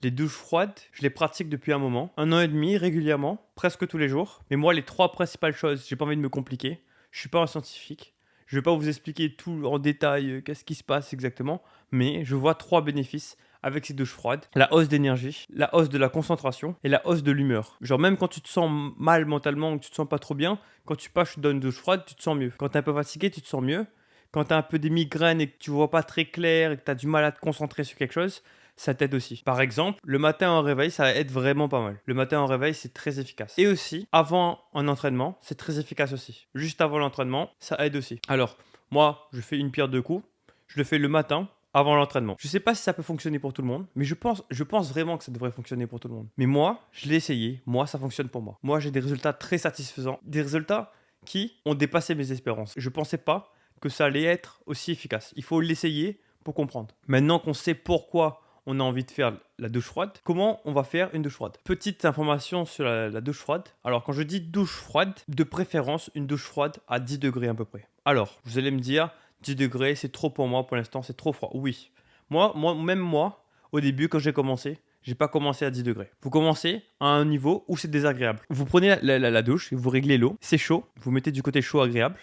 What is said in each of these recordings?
Les douches froides, je les pratique depuis un moment, 1 an et demi, régulièrement, presque tous les jours. Mais moi, les 3 principales choses, j'ai pas envie de me compliquer. Je suis pas un scientifique. Je vais pas vous expliquer tout en détail, qu'est-ce qui se passe exactement. Mais je vois 3 bénéfices avec ces douches froides. La hausse d'énergie, la hausse de la concentration et la hausse de l'humeur. Genre même quand tu te sens mal mentalement ou que tu te sens pas trop bien, quand tu passes dans une douche froide, tu te sens mieux. Quand tu es un peu fatigué, tu te sens mieux. Quand tu as un peu des migraines et que tu vois pas très clair et que tu as du mal à te concentrer sur quelque chose, ça t'aide aussi. Par exemple, le matin en réveil, ça aide vraiment pas mal. Le matin en réveil, c'est très efficace. Et aussi, avant un entraînement, c'est très efficace aussi. Juste avant l'entraînement, ça aide aussi. Alors, moi, je fais une pierre deux coups. Je le fais le matin avant l'entraînement. Je sais pas si ça peut fonctionner pour tout le monde, mais je pense vraiment que ça devrait fonctionner pour tout le monde. Mais moi, je l'ai essayé. Moi, ça fonctionne pour moi. Moi, j'ai des résultats très satisfaisants. Des résultats qui ont dépassé mes espérances. Je pensais pas que ça allait être aussi efficace. Il faut l'essayer pour comprendre. Maintenant qu'on sait pourquoi on a envie de faire la douche froide, comment on va faire une douche froide? Petite information sur la douche froide. Alors, quand je dis douche froide, de préférence une douche froide à 10 degrés à peu près. Alors, vous allez me dire, 10 degrés, c'est trop pour moi pour l'instant, c'est trop froid. Oui. Même moi, au début, quand j'ai commencé, j'ai pas commencé à 10 degrés. Vous commencez à un niveau où c'est désagréable. Vous prenez la douche, vous réglez l'eau, c'est chaud, vous mettez du côté chaud agréable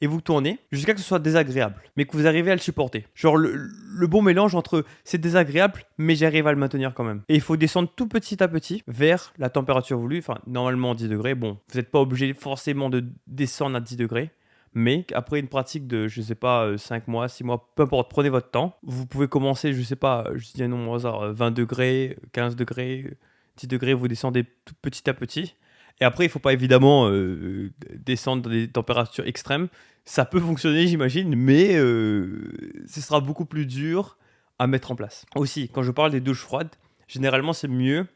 et vous tournez jusqu'à ce que ce soit désagréable, mais que vous arrivez à le supporter. Genre le bon mélange entre c'est désagréable, mais j'arrive à le maintenir quand même. Et il faut descendre tout petit à petit vers la température voulue, enfin normalement 10 degrés. Bon, vous n'êtes pas obligé forcément de descendre à 10 degrés, mais après une pratique de, je sais pas, 5 mois, 6 mois, peu importe, prenez votre temps. Vous pouvez commencer, je sais pas, je dis un nombre au hasard, 20 degrés, 15 degrés, 10 degrés, vous descendez tout petit à petit. Et après, il ne faut pas évidemment descendre dans des températures extrêmes. Ça peut fonctionner, j'imagine, mais ce sera beaucoup plus dur à mettre en place. Aussi, quand je parle des douches froides, généralement, c'est mieux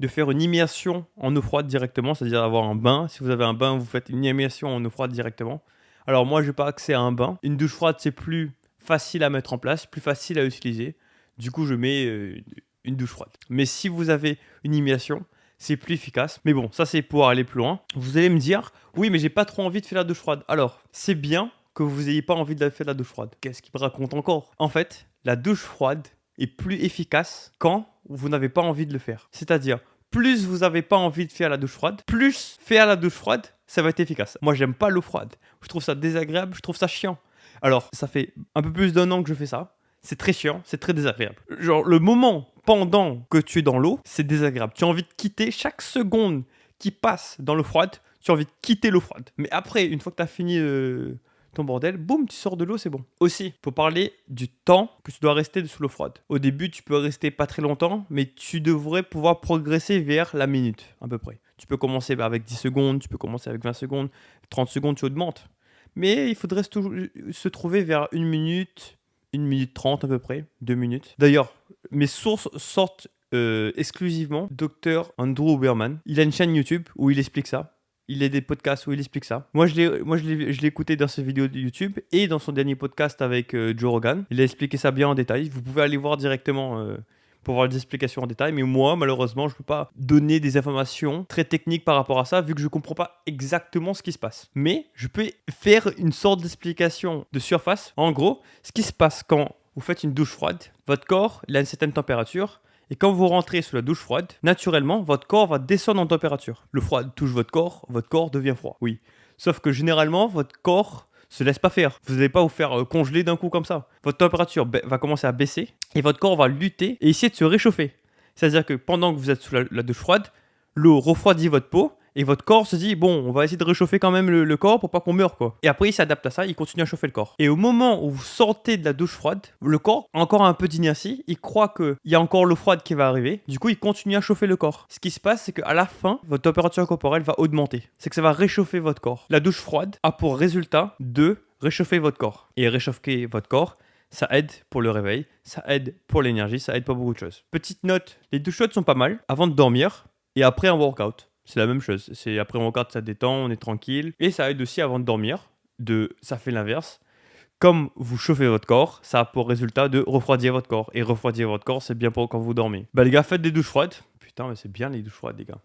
de faire une immersion en eau froide directement, c'est-à-dire avoir un bain. Si vous avez un bain, vous faites une immersion en eau froide directement. Alors moi, je n'ai pas accès à un bain. Une douche froide, c'est plus facile à mettre en place, plus facile à utiliser. Du coup, je mets une douche froide. Mais si vous avez une immersion, c'est plus efficace. Mais bon, ça c'est pour aller plus loin. Vous allez me dire, oui, mais j'ai pas trop envie de faire la douche froide. Alors, c'est bien que vous n'ayez pas envie de faire la douche froide. Qu'est-ce qu'il me raconte encore? En fait, la douche froide est plus efficace quand vous n'avez pas envie de le faire. C'est-à-dire, plus vous n'avez pas envie de faire la douche froide, plus faire la douche froide, ça va être efficace. Moi, j'aime pas l'eau froide. Je trouve ça désagréable, je trouve ça chiant. Alors, ça fait un peu plus d'1 an que je fais ça. C'est très chiant, c'est très désagréable. Genre, le moment pendant que tu es dans l'eau, c'est désagréable. Tu as envie de quitter chaque seconde qui passe dans l'eau froide, tu as envie de quitter l'eau froide. Mais après, une fois que tu as fini ton bordel, boum, tu sors de l'eau, c'est bon. Aussi, il faut parler du temps que tu dois rester sous l'eau froide. Au début, tu peux rester pas très longtemps, mais tu devrais pouvoir progresser vers la minute, à peu près. Tu peux commencer avec 10 secondes, tu peux commencer avec 20 secondes, 30 secondes, tu augmentes. Mais il faudrait se trouver vers 1 minute, 1 minute 30 à peu près, 2 minutes. D'ailleurs, mes sources sortent exclusivement Dr Andrew Huberman. Il a une chaîne YouTube où il explique ça. Il a des podcasts où il explique ça. Moi, je l'ai écouté dans ses vidéos de YouTube et dans son dernier podcast avec Joe Rogan. Il a expliqué ça bien en détail. Vous pouvez aller voir directement pour voir les explications en détail. Mais moi, malheureusement, je ne peux pas donner des informations très techniques par rapport à ça, vu que je ne comprends pas exactement ce qui se passe. Mais je peux faire une sorte d'explication de surface. En gros, ce qui se passe quand vous faites une douche froide, votre corps il a une certaine température. Et quand vous rentrez sous la douche froide, naturellement, votre corps va descendre en température. Le froid touche votre corps devient froid. Oui. Sauf que généralement, votre corps se laisse pas faire. Vous n'allez pas vous faire congeler d'un coup comme ça. Votre température va commencer à baisser et votre corps va lutter et essayer de se réchauffer. C'est-à-dire que pendant que vous êtes sous la douche froide, l'eau refroidit votre peau et votre corps se dit bon, on va essayer de réchauffer quand même le corps pour pas qu'on meure quoi. Et après il s'adapte à ça, il continue à chauffer le corps. Et au moment où vous sortez de la douche froide, le corps a encore un peu d'inertie, il croit qu'il y a encore l'eau froide qui va arriver. Du coup, il continue à chauffer le corps. Ce qui se passe, c'est qu'à la fin, votre température corporelle va augmenter. C'est que ça va réchauffer votre corps. La douche froide a pour résultat de réchauffer votre corps. Et réchauffer votre corps, ça aide pour le réveil, ça aide pour l'énergie, ça aide pour beaucoup de choses. Petite note, les douches chaudes sont pas mal avant de dormir et après un workout. C'est la même chose. C'est après on regarde, ça détend, on est tranquille. Et ça aide aussi avant de dormir. Ça fait l'inverse. Comme vous chauffez votre corps, ça a pour résultat de refroidir votre corps. Et refroidir votre corps, c'est bien pour quand vous dormez. Bah les gars, faites des douches froides. Putain, mais c'est bien les douches froides, les gars.